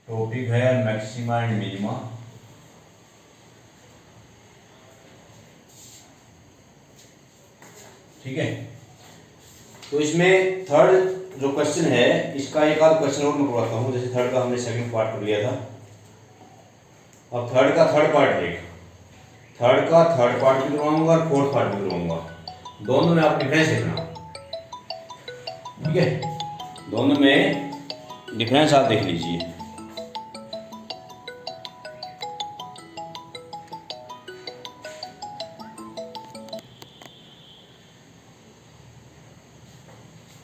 Topic है maxima and minima. ठीक है, तो इसमें थर्ड जो क्वेश्चन है इसका एक आध क्वेश्चन और मैं करवाता हूँ। जैसे थर्ड का हमने सेकंड पार्ट कर लिया था, अब थर्ड का थर्ड पार्ट है। थर्ड का थर्ड पार्ट भी करवाऊंगा और फोर्थ पार्ट भी करवाऊंगा। दोनों में आप डिफरेंस देखना। ठीक है, दोनों में डिफरेंस आप देख लीजिए।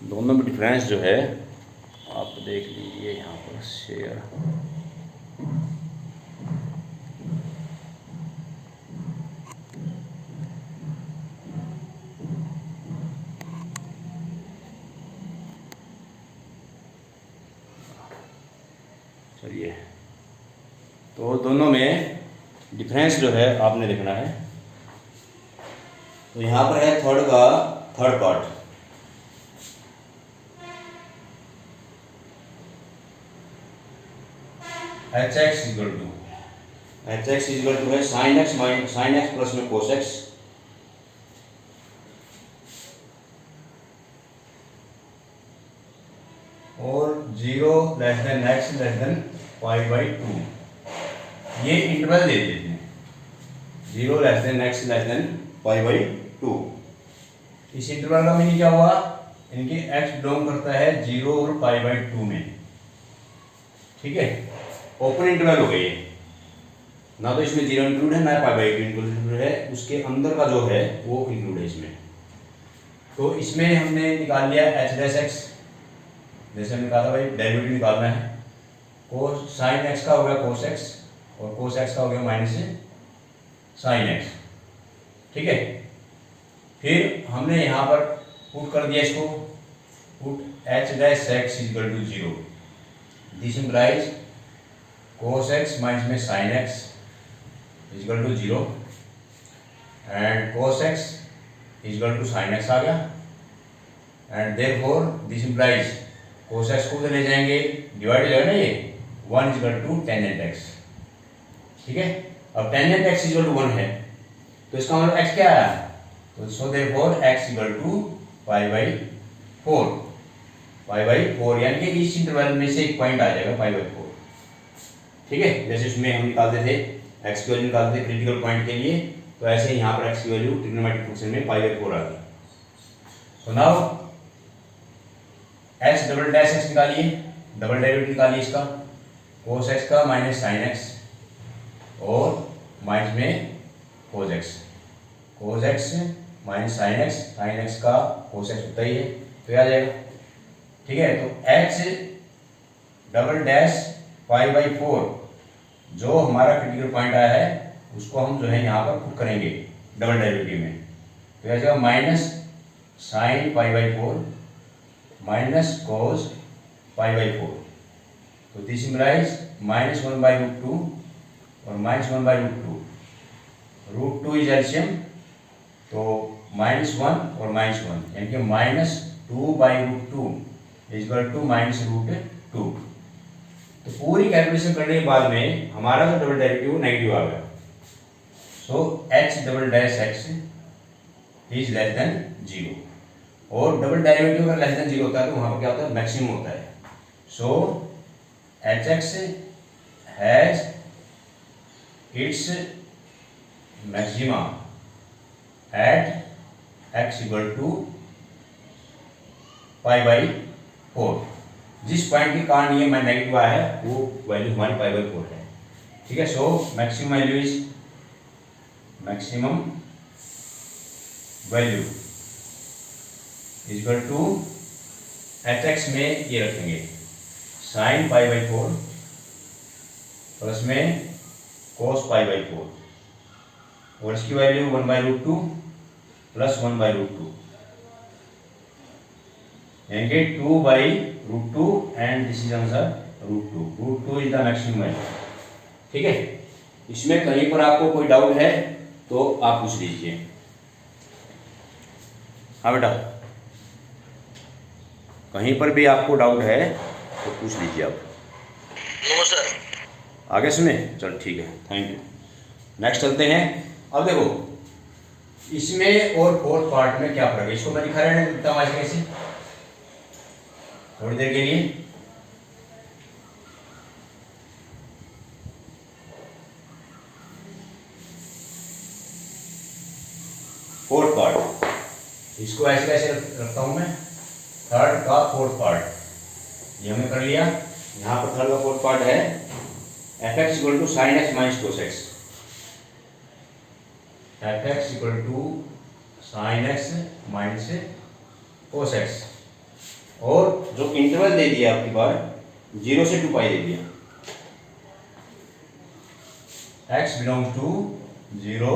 दोनों में डिफरेंस जो है आप देख लीजिए यहाँ पर शेयर। चलिए, तो दोनों में डिफरेंस जो है आपने देखना है। तो यहाँ पर है थर्ड का third part. H x equal to है साइन एक्स प्लस में कोस एक्स और 0 less than x less than पाई/2। ये इंटरवल दे देते हैं 0 less than x less than पाई/2। इस इंटरवल का मीनिंग क्या हुआ? इनके एक्स बिलोंग करता है 0 और पाई/2 में। ठीक है, ओपन इंटरवल हो गई, ना तो इसमें 0 इंक्लूड है ना पाई/2 इंक्लूड है, उसके अंदर का जो है वो इंक्लूड है इसमें। तो इसमें हमने निकाल लिया एच डैश एक्स। जैसे हमने कहा था भाई डेरिवेटिव निकालना है। कोस साइन एक्स का हो गया कोस एक्स और कोस एक्स का हो गया माइनस साइन एक्स। ठीक है, फिर हमने यहाँ पर पुट कर दिया इसको, put H dash x equal to 0। This implies cos x minus में sin x equal to 0 and cos x equal to sin x आ गया। And therefore this implies cos x को ले जाएंगे, डिवाइड हो जाएगा ना ये 1 इक्वल टू टेनेंट x। ठीक है, अब टेनेंट x इक्वल टू 1 है तो इसका मतलब x क्या आया? तो so therefore x equal to पाई/4 यानी कि इस इंटरवल में से एक पॉइंट आ जाएगा पाई/4। ठीक है, जैसे इसमें हम निकालते थे x की वैल्यू निकालते थे क्रिटिकल पॉइंट के लिए, तो ऐसे ही यहाँ पर x की वैल्यू ट्रिग्नोमेट्रिक फंक्शन में पाई/4 आ गई। तो now x double dash x निकालिए, डबल डेरिवेटिव निकालिए इसका, cos x का माइनस साइन x और माइनस में cos x minus sine x का cos x होता ही है, तो ये आ जाएगा। ठीक है, तो x डबल डैश पाई/4 जो हमारा क्रिटिकल पॉइंट आया है उसको हम जो है यहाँ पर पुट करेंगे डबल डेरिवेटिव में, तो यह जाएगा माइनस साइन पाई/4 माइनस कोस पाई/4। तो दिस इम्प्लाइज -1/√2 और -1/√2। √2 इज एलसीएम, तो -1 और -1 यानी कि -2/√2 इक्वल टू -√2। तो पूरी कैलकुलेशन करने के बाद में हमारा जो डबल डेरिवेटिव नेगेटिव आ गया। So H double dash x is less than 0 और डबल डेरिवेटिव अगर लेस देन 0 होता है तो वहां पर क्या होता है? मैक्सिमम होता है। So h x has its maxima at x equal to पाई/4। जिस पॉइंट के कारण ये नेगेटिव आया है वो वैल्यू हमारी पाई/4 है। ठीक है, so maximum value equal to H X में ये रखेंगे साइन पाई/4 प्लस में कोस पाई/4 और इसकी वैल्यू 1/√2 प्लस 1/√2 यानी कि 2/√2 and this is answer √2। √2 is the maximum value. ठीक है, इसमें कहीं पर आपको कोई डाउट है तो आप पूछ लीजिए। हाँ बेटा, कहीं पर भी आपको डाउट है तो पूछ लीजिए आप। No sir. आगे सुने, चल ठीक है, थैंक यू। नेक्स्ट चलते हैं। अब देखो इसमें और फोर्थ पार्ट में क्या फर्क है, इसको मैं दिखा रहा हूँ तमाशे से थोड़ी देर के लिए। फोर्थ पार्ट, इसको ऐसे कैसे रखता हूं मैं, थर्ड का फोर्थ पार्ट ये हमने कर लिया। यहाँ पर थर्ड का फोर्थ पार्ट है F X equal to sine X minus cos X, F X equal to sine X minus cos x, और जो इंटरवल दे दिया आपकी बार 0 से 2 पाई दे दिया, x बिलोंग्स टू 0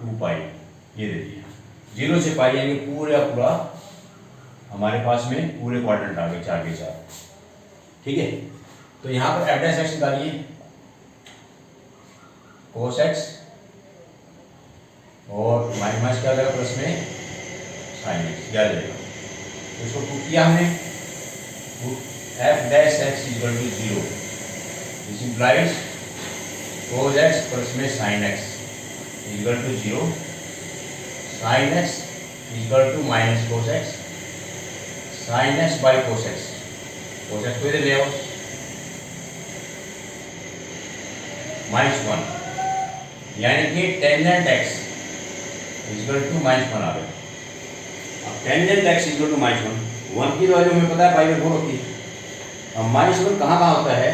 2 पाई ये दे दिया। 0 से पाई यानी पूरा पूरा हमारे पास में पूरे क्वाड्रेंट आ गए 4 के 4, ठीक है। तो यहाँ पर एफ डैश एक्स निकालिए, कोस एक्स और माइनस क्या लगा प्लस में साइन एक्स याद रहेगा। तो इसको प्रूव किया हमने, f dash x equal to 0, this implies cos x plus में sine x equal to 0, sine x equal to minus cos x, sine x by cos x, cos x को इधर ले आओ -1, यानी कि टेंजेंट एक्स इक्वल टू -1 आ गया। अब टेंजेंट एक्स इक्वल टू -1 की वैल्यू हमें पता है पाई बाई 4 होती है। अब -1 कहाँ होता है,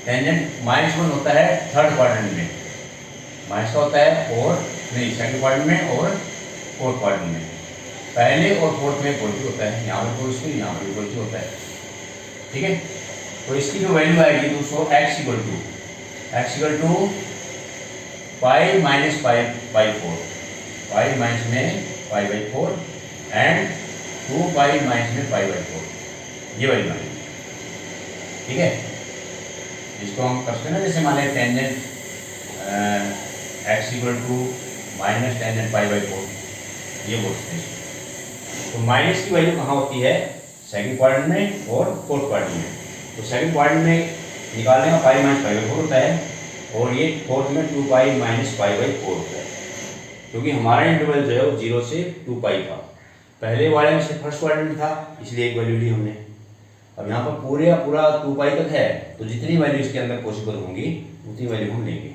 टेंजेंट -1 होता है थर्ड क्वाड्रेंट में, माइनस का होता है और नहीं सेकंड क्वाड्रेंट में और फोर्थ क्वाड्रेंट में, पहले और फोर्थ में पॉजिटिव होता है, यहाँ पर पॉजिटिव यहाँ पर पॉजिटिव होता है, ठीक है। तो इसकी जो वैल्यू आएगी दोस्तों x equal to pi minus pi by 4, pi minus में pi by 4 and 2 pi minus में पाई बाई 4, ये वैल्यू आएगी, ठीक है। इसको हम कर सकते हैं ना, जैसे मान लें tangent x equal to minus tangent pi by 4, ये बोलते हैं। तो माइनस की वैल्यू कहाँ होती है, सेकंड क्वाड्रेंट में और फोर्थ क्वाड्रेंट में। तो सेकंड क्वाड्रेंट में निकालने का पाई माइनस पाई बाई 4 होता है, और ये फोर्थ में 2 पाई माइनस पाई बाई 4 होता है, क्योंकि हमारा इंटरवल जो है वो 0 से 2 पाई था, पहले वाले में से फर्स्ट क्वाड्रेंट था, इसलिए एक वैल्यू ली हमने। अब यहाँ पर पूरा 2 पाई तक है, तो जितनी वैल्यू इसके अंदर पॉसिबल होंगी उतनी वैल्यू हम लेंगे।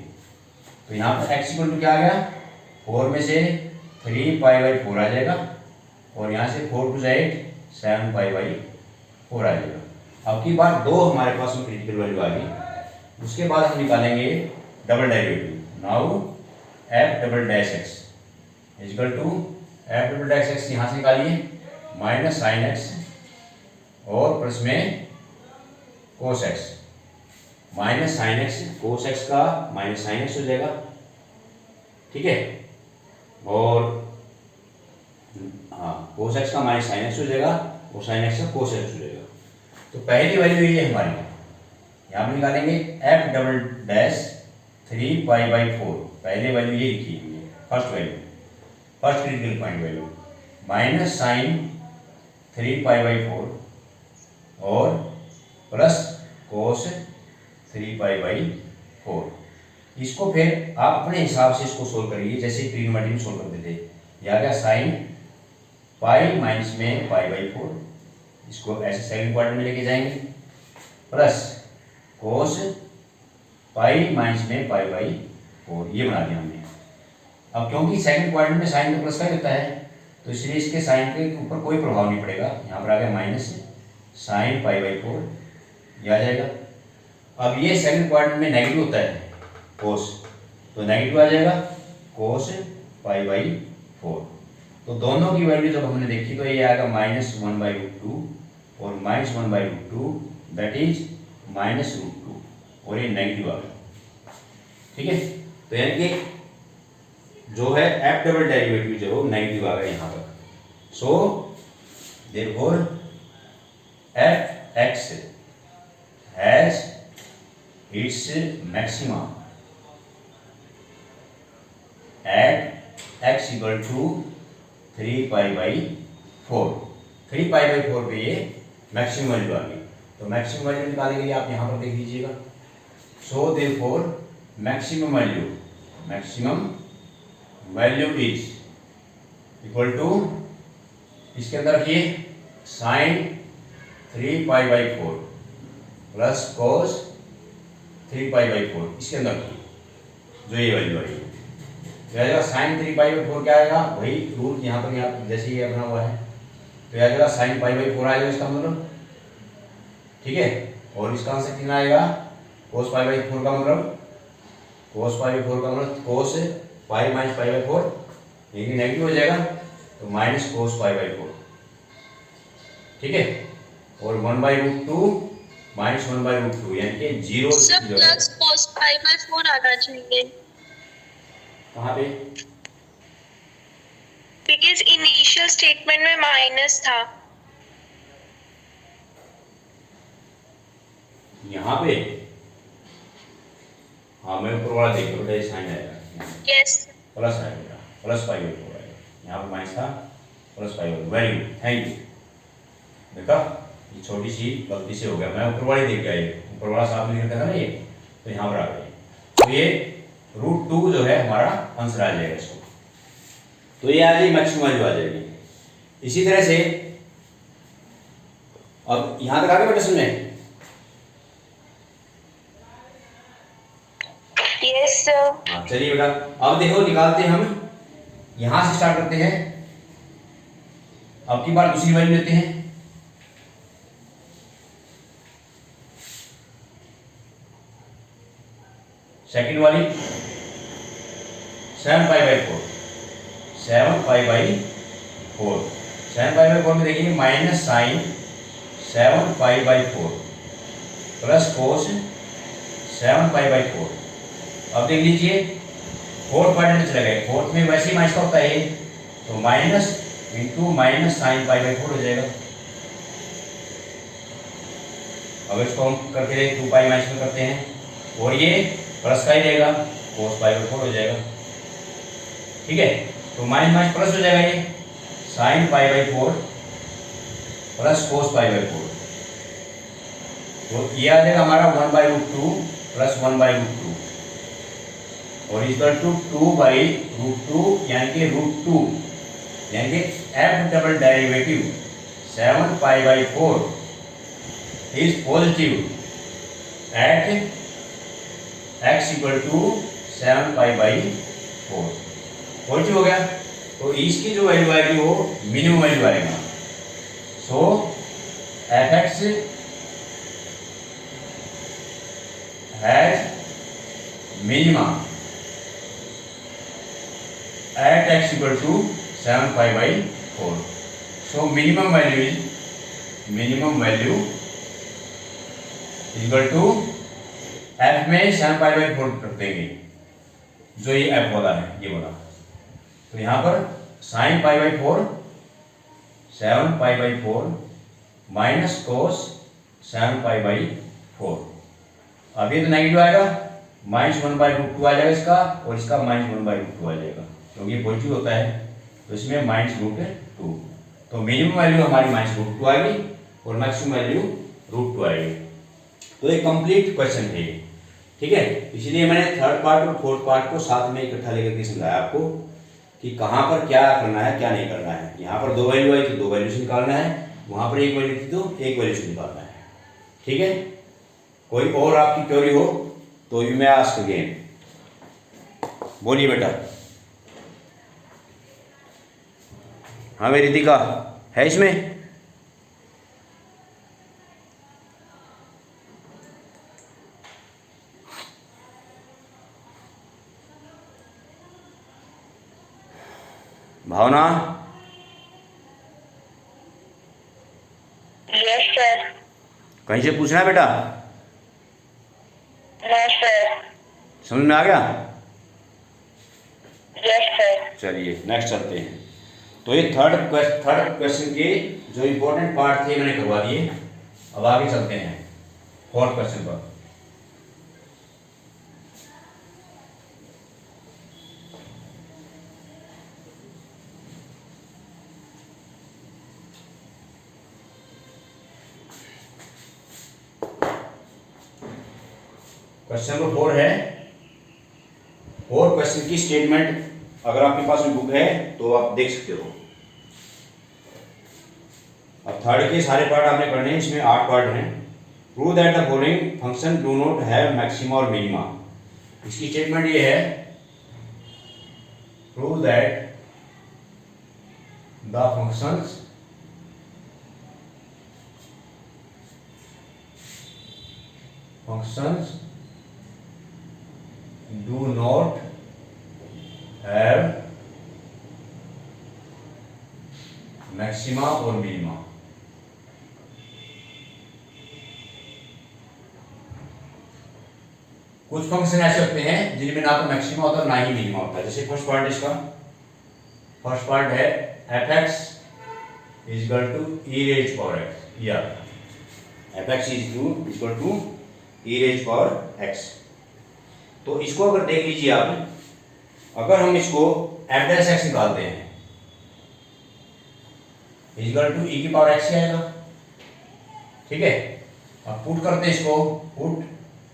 तो यहाँ पर एक्स इक्वल टू क्या आ गया, 4 में से 3 पाई बाई 4 आ जाएगा, और यहाँ से 4 टू 8 7 पाई बाई 4 आ जाएगा। अब की बार 2 हमारे पास में क्रिटिकल वैल्यू आ गई, उसके बाद हम निकालेंगे double derivative. Now F double dash x equal to F double dash X यहाँ से निकालिए माइनस साइन एक्स और प्लस में cos X, minus sine X cos X का माइनस साइन एक्स हो जाएगा, ठीक है। और हाँ कोस एक्स का माइनस साइन एक्स हो जाएगा और साइन एक्स का कोस एक्स हो जाएगा। तो पहली वैल्यू ये है हमारी, यहाँ पर निकालेंगे F double dash 3 pi by 4, पहले वैल्यू ये लिखी है first value, first critical point value, minus sine 3 pi by 4 और प्लस कोस 3 पाई बाई 4। इसको फिर आप अपने हिसाब से इसको सोल्व करिए, जैसे ट्रिग्नोमेट्री में सोल्व करते थे। यह गया साइन पाई माइनस में पाई बाई 4, इसको ऐसे सेकंड क्वाड्रेंट में लेके जाएंगे, प्लस कोस पाई माइनस में पाई बाई 4, ये बना दिया हमने। अब क्योंकि सेकंड क्वाड्रेंट में साइन तो प्लस का ही होता है, तो इसलिए इसके साइन के ऊपर कोई प्रभाव नहीं पड़ेगा, यहाँ पर आ गया माइनस साइन पाई बाई 4, ये आ जाएगा। अब ये सेकंड क्वाड्रेंट में नेगेटिव होता है कोस, तो नेगेटिव आ जाएगा कोस पाई बाई 4। तो दोनों की वैल्यू जब हमने देखी तो ये आएगा -1/√2 और -1/√2 दैट इज -√2, और ये नेगेटिव आ गया, ठीक है। तो यानी कि जो है एफ डबल डेरिवेटिव जो है नेगेटिव आ गया यहाँ पर। So therefore F X has its maxima at x equal to 3 pi by 4, 3 pi by 4 पे ये मैक्सिमम वैल्यू आ गई। तो मैक्सिमम वैल्यू निकालने के लिए आप यहाँ पर देख लीजिएगा, so therefore maximum value is equal to, इसके अंदर रखिए साइन 3π/4 प्लस कॉस 3π/4, इसके अंदर जो ये वैल्यू आई तो आ जाएगा साइन 3π/4 क्या आएगा, वही रूल यहाँ पर यहाँ जैसे ये अपना हुआ है, तो आ जाएगा साइन π/4 आएगा इसका मतलब, ठीक है। और इसका आंसर कितना आएगा, cos π/4 का मतलब, cos π/4 का मतलब cos पाई माइनस π/4, ये नेगेटिव हो जाएगा तो माइनस cos π/4, ठीक है। और 1/√2 माइनस 1/√2 यानी कि 0 प्लस cos π/4 आना चाहिए। कहाँ पे, बिकॉज इनिशियल स्टेटमेंट में माइनस था। यहाँ पे, हाँ मैं ऊपर वाला देख लो, साइन आएगा, यस प्लस आएगा, प्लस π/4 आएगा, यहाँ पर माइनस था plus π/4, very good, thank you. देखा ये छोटी सी गलती से हो गया, मैं ऊपर वाली देख गया, ये ऊपर वाला साफ नहीं करता था ना ये, तो यहाँ पर आ गया, तो ये √2 जो है हमारा आंसर आ जाएगा इसको, तो ये आ जाएगी मैक्सिमम वैल्यू आ जाएगी। इसी तरह से अब यहाँ तक आ गया बेटा समझे, यस सर। हाँ चलिए बेटा, अब देखो निकालते हैं हम, यहां से स्टार्ट करते हैं, अब की बार दूसरी वैल्यू लेते हैं, सेकंड वाली 7π/4, 7π/4 में देखिए माइनस साइन 7π/4 प्लस कोस 7π/4। अब देख लीजिए फोर्थ क्वाड्रेंट में चले गए, फोर्थ में वैसे ही माइनस का होता है, तो माइनस इंटू माइनस साइन π/4 हो जाएगा। अब इसको हम करके 2π माइनस में करते हैं, और ये प्लस का ही रहेगा, cos π/4 हो जाएगा, ठीक है। तो माइनस माइनस प्लस हो जाएगा, ये साइन π/4 प्लस cos π/4, तो ये आ जाएगा हमारा 1/√2 प्लस 1/√2 और इक्वल टू 2/√2 यानी कि √2 यानी कि f double derivative 7π/4 is positive at x equal to 7π/4, positive हो गया, तो इसकी जो वैल्यू आएगी वो मिनिमम वैल्यू आएगा। सो f(x) has minimum at x equal to 7π/4. So minimum value equal to f में 7π/4 रख देंगे, जो ये f वाला है ये वाला, तो यहाँ पर sin π/4 7π/4 माइनस cos 7π/4, अब ये तो नेगेटिव आएगा, माइनस 1/√2 आ जाएगा इसका, और इसका माइनस 1/√2 आ जाएगा, क्योंकि ये पॉजिटिव होता है तो इसमें -√2, तो मिनिमम वैल्यू हमारी -√2 आएगी और मैक्सिमम वैल्यू √2 आएगी। तो ये कंप्लीट क्वेश्चन है ये, ठीक है। इसलिए मैंने थर्ड पार्ट और फोर्थ पार्ट को साथ में इकट्ठा लेकर के समझाया आपको कि कहाँ पर क्या करना है क्या नहीं करना है। यहाँ पर 2 वैल्यू आई तो 2 वैल्यू से निकालना है, वहाँ पर 1 वैल्यू थी तो 1 वैल्यू से निकालना है, ठीक है। कोई और आपकी क्वेरी हो तो यू मे आस्क अगेन, बोलिए बेटा। हाँ मेरी रितिका है इसमें, भावना? Yes sir. कहीं से पूछना है बेटा? Yes sir. समझ में आ गया? Yes sir. चलिए नेक्स्ट चलते हैं। तो ये थर्ड क्वेश्चन के जो इम्पोर्टेंट पार्ट थे मैंने करवा दिए, अब आगे चलते हैं फोर्थ क्वेश्चन पर। क्वेश्चन नंबर 4 है, और क्वेश्चन की स्टेटमेंट अगर आपके पास में बुक है तो आप देख सकते हो। अब थर्ड के सारे पार्ट आपने करने हैं, इसमें 8 पार्ट हैं। Prove that the following function do not have maxima और मिनिमा। इसकी स्टेटमेंट ये है, prove that the functions do not have maxima और minima। कुछ फंक्शन ऐसे होते हैं जिनमें ना तो मैक्सिमा होता है ना ही मिनिमा होता है। जैसे फर्स्ट पार्ट इसका, फर्स्ट पार्ट है fx is equal to e raise power x, या fx is equal to e raise power x। तो इसको अगर देख लीजिए आप, अगर हम इसको f डैश x निकालते हैं इक्वल टू e की पावर x ही आएगा, ठीक है। अब पुट करते हैं इसको, put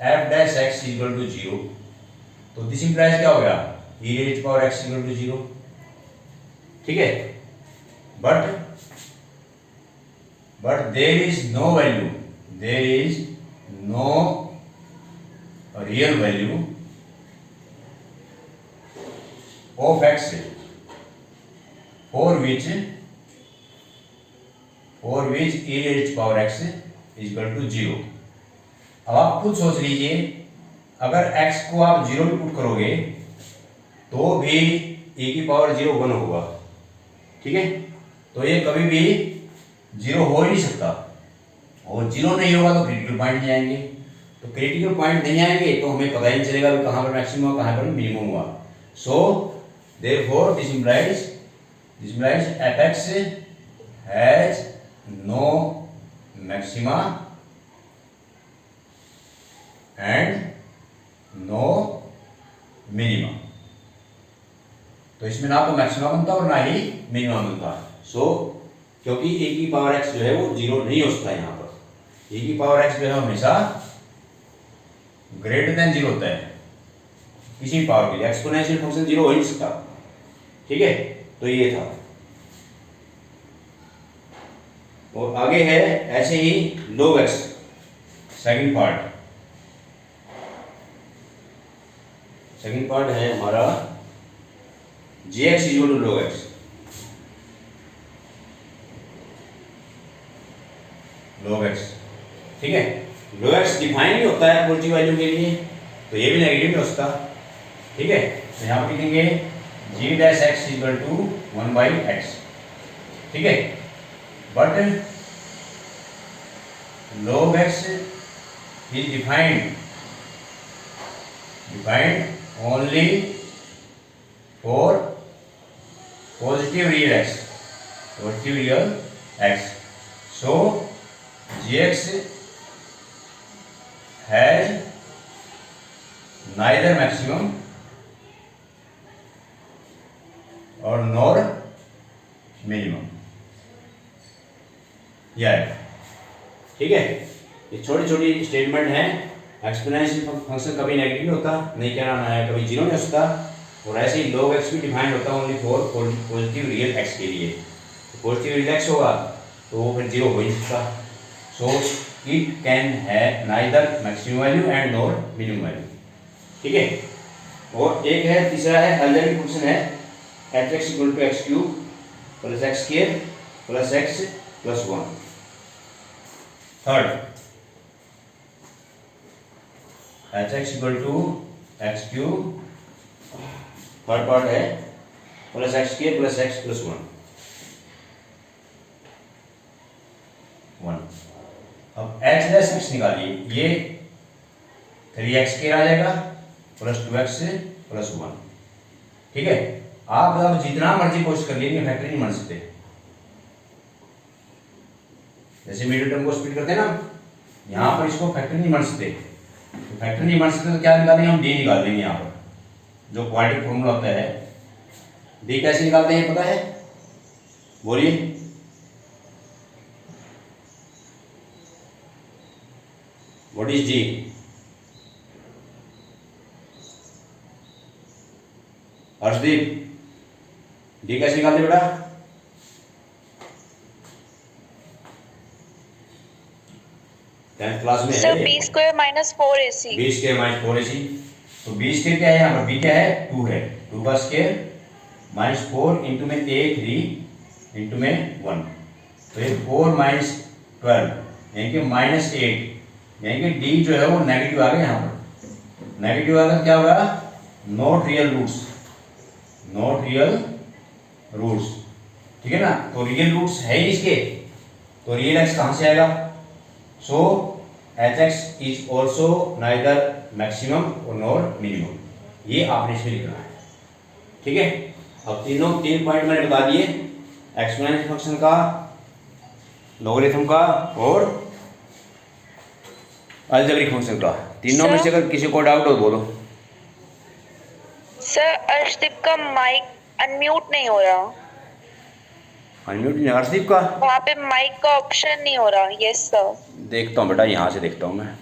f dash x equal to 0, तो दिस इंप्लाइज क्या हो गया, e raise power x equal to 0, ठीक है। But there is no value, there is no real value of x for which e raised power x is equal to 0। अब आप खुद सोच लीजिए, अगर x को आप 0 भी पुट करोगे तो भी e की पावर 0 1 होगा, ठीक है। तो ये कभी भी 0 हो ही नहीं सकता, और 0 नहीं होगा तो क्रिटिकल पॉइंट नहीं आएंगे। तो क्रिटिकल पॉइंट नहीं आएंगे तो हमें पता ही नहीं चलेगा कि कहाँ पर मैक्सिमम हुआ कहाँ पर मिनिमम हुआ। सो therefore this implies fx has no maxima and no minima। तो इसमें ना तो मैक्सिमा बनता और ना ही मिनिमा बनता। सो क्योंकि e की पावर x जो है वो 0 नहीं हो सकता, यहाँ पर e की पावर x जो है हमेशा ग्रेटर देन 0 होता है किसी पावर के लिए। एक्सपोनेंशियल फंक्शन 0 हो ही नहीं सकता, ठीक है। तो ये था, और आगे है ऐसे ही log x, सेकंड पार्ट है हमारा gx equal to log x। log x, ठीक है। log x डिफाइन नहीं होता है पॉजिटिव वैल्यू के लिए, तो ये भी नेगेटिव नहीं हो सकता, ठीक है। तो यहाँ पर लिखेंगे g dash x equal to 1 by X, ठीक है। But log x is defined only for positive real x। So gx has neither maximum और नॉर मिनिमम, यह है, ठीक है। ये छोटी छोटी स्टेटमेंट है। एक्सपोनेंशियल फंक्शन कभी नेगेटिव नहीं होता, नहीं क्या नाम है, कभी 0 नहीं हो सकता, और ऐसे ही log x भी डिफाइंड होता है only for positive real x के लिए। पॉजिटिव रियल x होगा तो वो फिर 0 हो ही नहीं सकता। So it can have neither maximum value and nor minimum value, ठीक है। और एक है तीसरा है अलजेब्रिक फंक्शन है f(x) equal to x cube plus x square plus x plus 1। Third h(x) equal to x cube, third part है plus x square plus x plus 1। अब h डैश x निकालिए, ये 3x स्क्वायर आ जाएगा plus 2x plus 1, ठीक है। आप अब जितना मर्जी कोशिश कर लीजिए फैक्टर नहीं बन सकते। जैसे मिडिल टर्म को स्प्लिट करते हैं ना, यहाँ पर इसको फैक्टर नहीं बन सकते। तो फैक्टर नहीं बन सकते तो क्या निकालेंगे हम, डी निकाल देंगे। यहाँ पर जो क्वाड्रेटिक फॉर्मूला होता है, डी कैसे निकालते हैं पता है, बोलिए। What is D? Harshdeep D कैसे निकालते बेटा? टेंथ क्लास में सर है B square minus 4ac। B square minus 4ac। तो बी स्क्वायर क्या है यहाँ पर? बी क्या है? 2 है। 2 का स्क्वायर माइनस 4 इंटू में a 3 इंटू में 1, तो ये 4 माइनस 12 यानी कि माइनस 8, यानी कि d जो है वो नेगेटिव आ गया। यहाँ पर नेगेटिव आ गया क्या होगा? Not real roots, not real roots, ठीक है ना। तो रियल रूट्स है ही इसके, तो रियल एक्स कहाँ से आएगा? सो h x is also neither maximum और नॉर मिनिमम, ये आपने इसमें लिखना है, ठीक है। अब तीन पॉइंट मैंने बता दिए, एक्सपोनेंशियल फंक्शन का, लॉगरिथम का और अलजेब्रिक फंक्शन का। तीनों में से अगर किसी को डाउट हो बोलो। सर अर्शदीप का माइक अनम्यूट नहीं हो रहा, अनम्यूट नहीं हर्षदीप का? वहाँ पे माइक का ऑप्शन नहीं हो रहा। Yes sir. देखता हूँ बेटा, यहाँ से देखता हूँ मैं।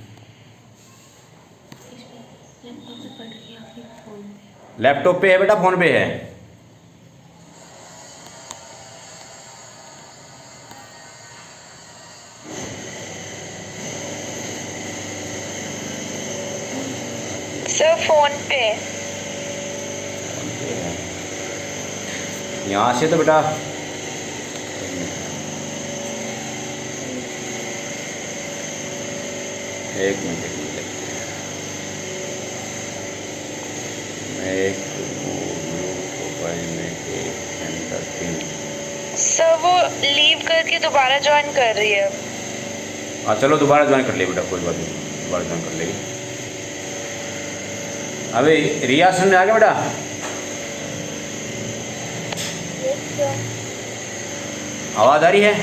लैपटॉप पे है बेटा, फोन पे है? सर फोन पे। यहाँ से तो बेटा एक मिनट सर वो लीव करके दोबारा ज्वाइन कर रही है। हाँ चलो दोबारा ज्वाइन कर ले बेटा, कोई बात नहीं, दोबारा ज्वाइन कर लेगी। अबे रिया सुनने आ गया बेटा? आवाज़ आ रही है?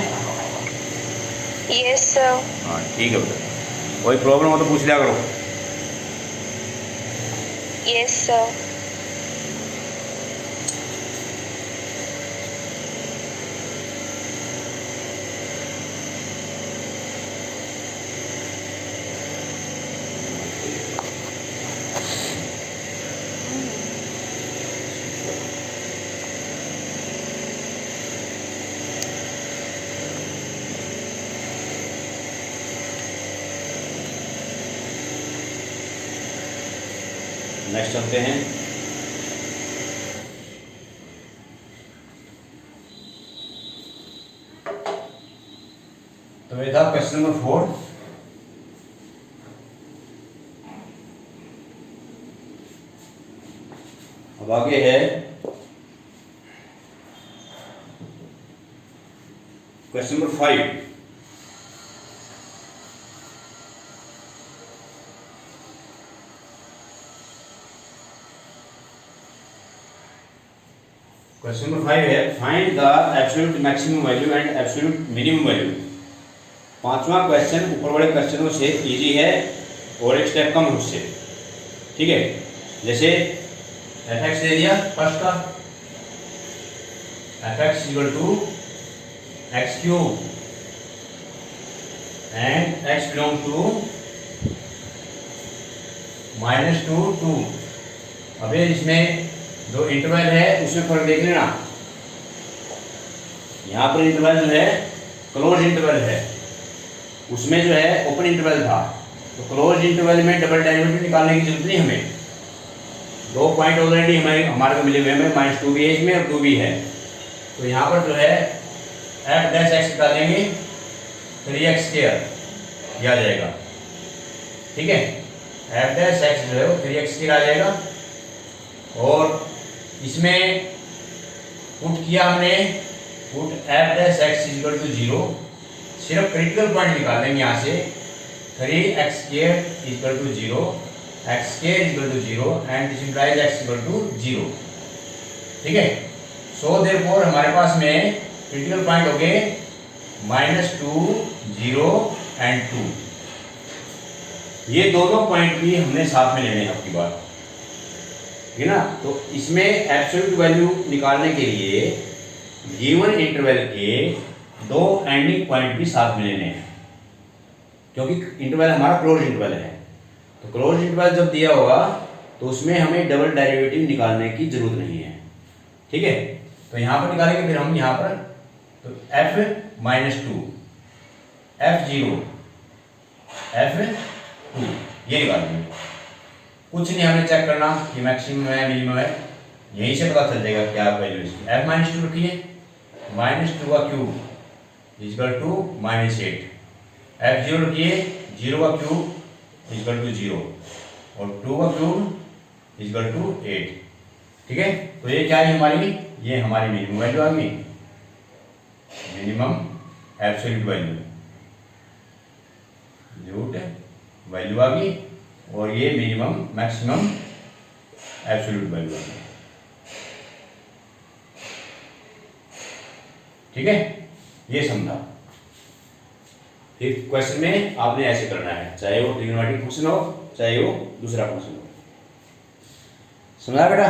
Yes sir. हाँ ठीक है बेटा, कोई प्रॉब्लम हो तो पूछ लिया करो। Yes sir. नेक्स्ट चलते हैं। तो ये था क्वेश्चन नंबर 4। अब आगे है क्वेश्चन नंबर 5। क्वेश्चन नंबर 5 है find the absolute maximum value and absolute minimum value. पांचवा क्वेश्चन ऊपर वाले क्वेश्चनों से इजी है और एक स्टेप कम है उससे, ठीक है। जैसे एफ एक्स दे दिया फर्स्ट का, F X equal to X cube and X belong to -2 2। अभी इसमें जो इंटरवल है उसमें फर्क देख लेना। यहाँ पर इंटरवल जो है क्लोज इंटरवल है, उसमें जो है ओपन इंटरवल था। तो क्लोज इंटरवल में डबल डेरिवेटिव निकालने की जरूरत नहीं हमें, 2 पॉइंट ऑलरेडी हमारे को मिले हुए हैं, -2 भी है इसमें और 2 भी है। तो यहाँ पर जो है एफ डैश एक्स निकालेंगे 3x स्क्वायर यह आ जाएगा, ठीक है। एफ डैश एक्स जो है वो 3x स्क्वायर आ जाएगा। और इसमें पुट किया हमने, put F dash x equal to 0। सिर्फ क्रिटिकल पॉइंट निकालेंगे यहाँ से, 3x square equal to 0, x square equal to 0 and this implies x equal to 0, ठीक है। सो देयरफॉर हमारे पास में क्रिटिकल पॉइंट हो गए -2 0 एंड 2। ये दोनों पॉइंट भी हमने साथ में लेने हैं आपकी बात, ठीक है ना। तो इसमें एब्सोल्यूट वैल्यू निकालने के लिए गिवन इंटरवल के 2 एंडिंग पॉइंट भी साथ में लेने हैं, क्योंकि इंटरवल हमारा क्लोज इंटरवल है। तो क्लोज इंटरवल जब दिया होगा तो उसमें हमें डबल डेरिवेटिव निकालने की जरूरत नहीं है। ठीक है, तो यहाँ पर निकालेंगे फिर हम यहाँ पर, तो f minus to, f0, f2 ये निकालेंगे। कुछ नहीं हमें चेक करना कि मैक्सिमम है मिनिमम है, यहीं से पता चल जाएगा क्या वैल्यू इसकी। f माइनस टू रखिए, माइनस टू का cube equal to minus 8, f0 रखिए, 0 का क्यूब इजकल टू 0 और 2 का क्यूब इजकल टू 8। ठीक है, तो ये क्या है हमारी, ये हमारी मिनिमम वैल्यू आ गई, मिनिमम एब्सोल्यूट वैल्यू आ गई, और ये मिनिमम मैक्सिमम एब्सोल्यूट वैल्यू आ गई। ठीक है, ये समझा। फिर क्वेश्चन में आपने ऐसे करना है, चाहे वो ट्रिग्नोमेट्रिक फंक्शन हो चाहे वो दूसरा फंक्शन हो। समझा बेटा?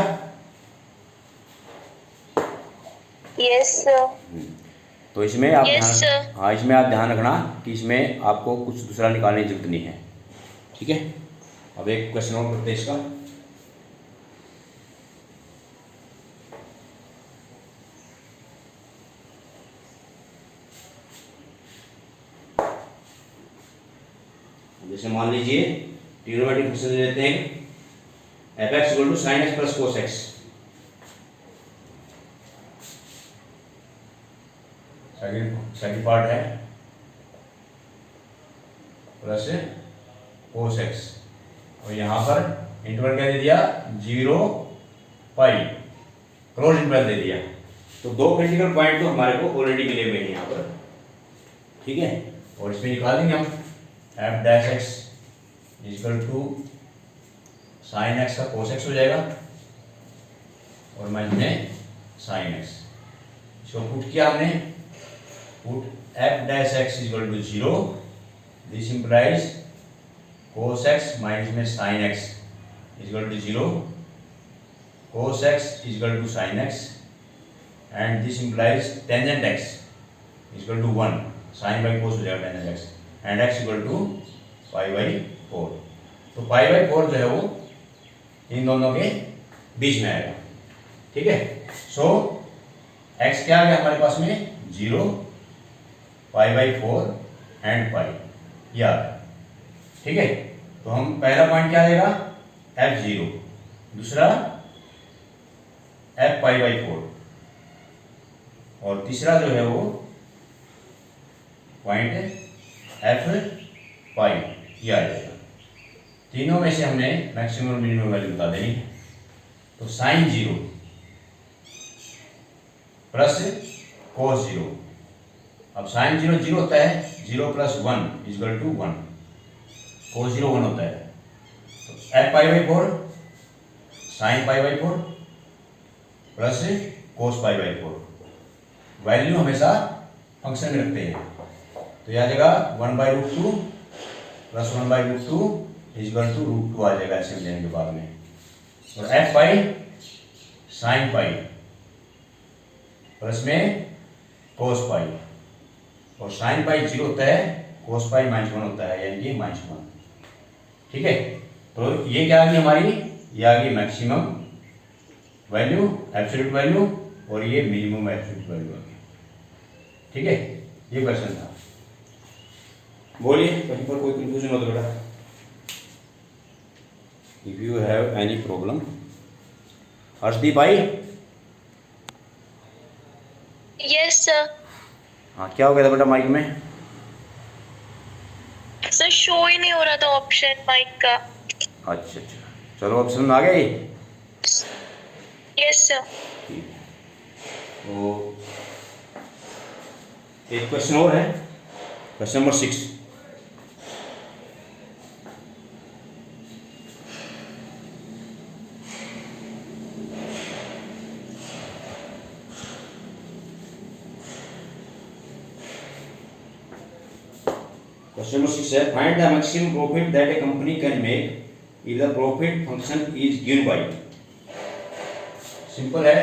Yes sir. तो इसमें आप Yes, sir. हाँ, इसमें आप ध्यान रखना कि इसमें आपको कुछ दूसरा निकालने की जरूरत नहीं है। ठीक है, अब एक क्वेश्चन और करते हैं इसका। जैसे मान लीजिए ट्रिग्नोमेट्रिक फंक्शन लेते हैं, f(x) equal to sin x plus cos x। Second part है प्लस cos x, और यहाँ पर इंटरवल क्या दे दिया, 0 पाई, क्लोज इंटरवल दे दिया। तो दो क्रिटिकल पॉइंट तो हमारे को ऑलरेडी मिले हुए हैं यहाँ पर। ठीक है, और इसमें निकाल देंगे हम f dash x equal to sine x का cos x हो जाएगा, और माइनस में साइन x। इसको पुट किया हमने, put f dash x equal to 0, this implies cos x minus में sine x equal to 0, cos x equal to sine x, and this implies tangent x equal to 1, sine by cos हो जाएगा tangent x, and x equal to pi by 4। तो पाई by 4 जो है वो इन दोनों के बीच में आएगा। ठीक है, सो x क्या आ गया हमारे पास में, 0, पाई बाई 4 एंड पाई, ये आ गया। ठीक है, तो हम पहला पॉइंट क्या आएगा, f0, दूसरा f पाई बाई 4, और तीसरा जो है वो पॉइंट f पाई, ये आ जाएगा। तीनों में से हमने मैक्सिमम और मिनिमम वैल्यू बता देनी है। तो साइन 0 प्लस कोस 0, अब साइन 0 0 होता है, 0 प्लस 1 इजकल टू 1, कोस 0 1 होता है। तो f pi by 4 sine pi by 4 plus cos pi by 4, value हमेशा फंक्शन में रखते हैं। तो यह आ जाएगा 1/√2 प्लस 1/√2 इजकल टू √2 आ जाएगा ऐसे लेने के बाद में, और f pi sine pi plus में कोस पाई, और साइन पाई 0 होता है, कोस पाई -1 होता है, यानी कि -1। ठीक है, तो ये क्या आ गई हमारी, ये आ गई मैक्सिमम वैल्यू एब्सोल्यूट वैल्यू, और ये मिनिमम एब्सोल्यूट वैल्यू आ गई। ठीक है, ये क्वेश्चन था। बोलिए कहीं पर कोई कंफ्यूजन हो तो बेटा, if you have any problem. Harshdeep I? Yes sir. हाँ, क्या हो गया था बेटा माइक में? सर शो ही नहीं हो रहा था ऑप्शन माइक का। अच्छा, चलो ऑप्शन आ गए। Yes sir. ठीक है, तो एक क्वेश्चन और है, क्वेश्चन नंबर 6। Question number 6 है, find the maximum profit that a company can make if the profit function is given by। Simple है,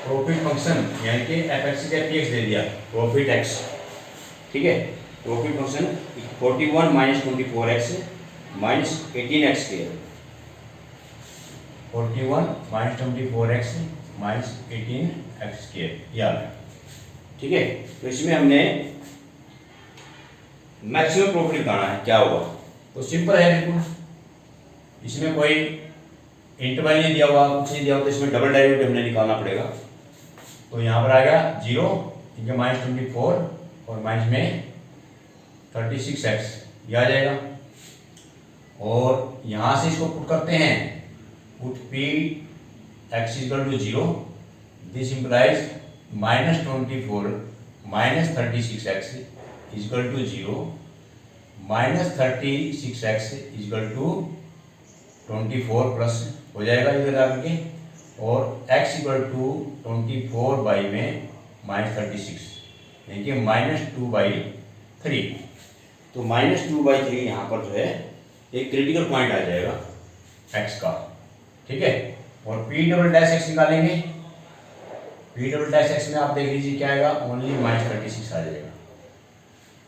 प्रॉफिट फंक्शन यानी कि f(x) का px दे दिया, प्रॉफिट x। ठीक है, profit function 41 - 24x - 18x²। 41 minus 24x minus 18x square ये आ गया। ठीक है, तो इसमें हमने मैक्सिमम प्रॉफिट निकालना है, क्या होगा? तो सिंपल है बिल्कुल, इसमें कोई इंटरवल नहीं दिया हुआ, कुछ नहीं दिया हुआ, तो इसमें डबल डेरिवेटिव हमने निकालना पड़ेगा। तो यहाँ पर आ गया 0 इंटू माइनस 24 और माइनस में 36x ये आ जाएगा। और यहाँ से इसको पुट करते हैं, put p x equal to 0, this implies minus 24 minus 36x equal to 0 minus 36x equal to 24 plus हो जाएगा इधर आके, और x इक्वल टू 24 बाई में माइनस 36 यानी कि -2/3। तो -2/3 यहाँ पर जो है एक क्रिटिकल पॉइंट आ जाएगा x का। ठीक है, और p डबल डैश x निकालेंगे, p डबल डैश x में आप देख लीजिए क्या आएगा, ओनली -36 आ जाएगा।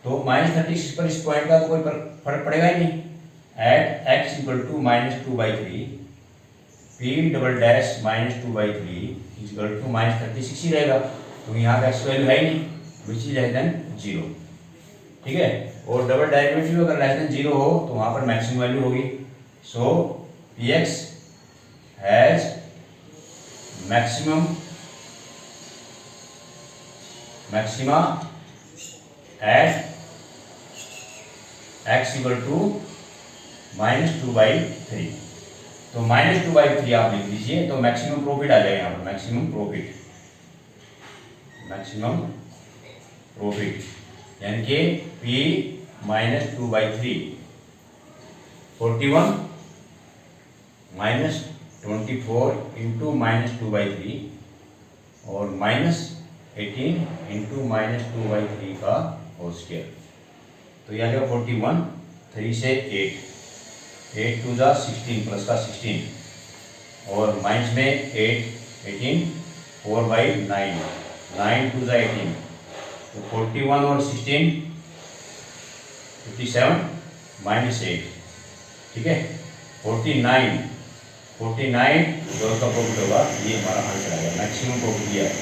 तो -36 पर इस पॉइंट का कोई फर्क पड़ेगा ही नहीं। At x equal to -2/3 p double dash -2/3 equal to -36 ही रहेगा। तो यहाँ का x वैल्यू है ही नहीं, विच इज लेस देन 0। ठीक है, और डबल डेरिवेटिव अगर लेस देन 0 हो तो वहाँ पर मैक्सिमम वैल्यू होगी। So px has maxima at x equal to -2/3। तो -2/3 आप लिख लीजिए, तो मैक्सिमम प्रॉफिट आ जाएगा यहाँ पर, मैक्सिमम प्रॉफिट यानी कि p -2/3 41 -24 इंटू -2/3 और -18 इंटू -2/3 का होल स्क्वायर। तो यह आ जाएगा 41, 3 से 8 टू ज़ा 16 प्लस का 16 और माइनस में 18 4/9 9 टू ज़ा 18। तो 41 और 16 57 -8। ठीक है, 49 जो उसका प्रॉफिट होगा ये हमारा आंसर आएगा, मैक्सिमम प्रॉफिट ये आएगा।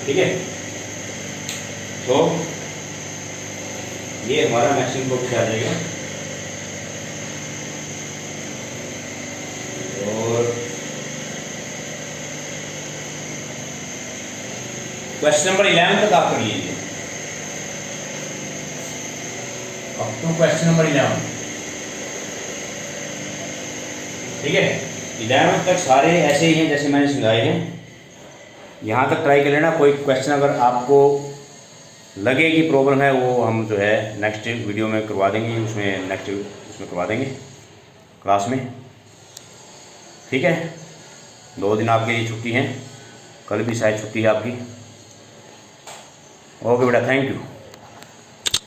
ठीक है, तो ये हमारा मैक्सिमम प्रॉफिट आ जाएगा। और क्वेश्चन नंबर 11 तक आप कर लीजिए, अप टू क्वेश्चन नंबर 11। ठीक है, 11 तक सारे ऐसे ही हैं जैसे मैंने समझाए हैं। यहाँ तक ट्राई कर लेना। कोई क्वेश्चन अगर आपको लगे कि प्रॉब्लम है वो हम जो है नेक्स्ट वीडियो में करवा देंगे, उसमें नेक्स्ट उसमें करवा देंगे क्लास में। ठीक है, 2 दिन आपके लिए छुट्टी है, कल भी शायद छुट्टी है आपकी। ओके बेटा, थैंक यू।